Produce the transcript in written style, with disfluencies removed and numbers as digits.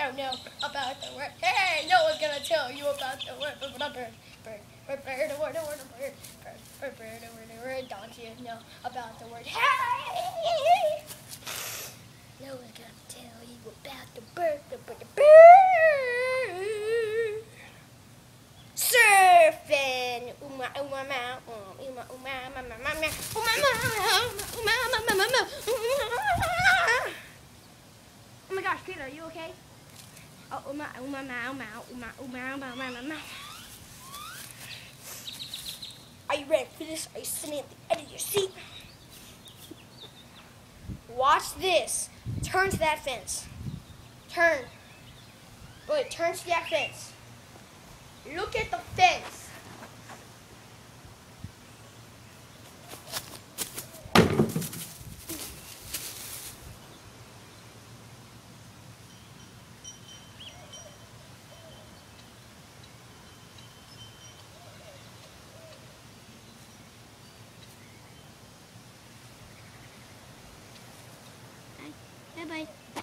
Don't know about the word. Hey, no one's gonna tell you about the word. Don't you know about the word? Hey, no one's gonna tell you about the bird. Surfing. Oh my gosh, Peter, are you okay? Oh, Are you ready for this? Are you sitting at the edge of your seat? Watch this. Turn to that fence. Turn. Wait, turn to that fence. Look at the fence. Bye-bye.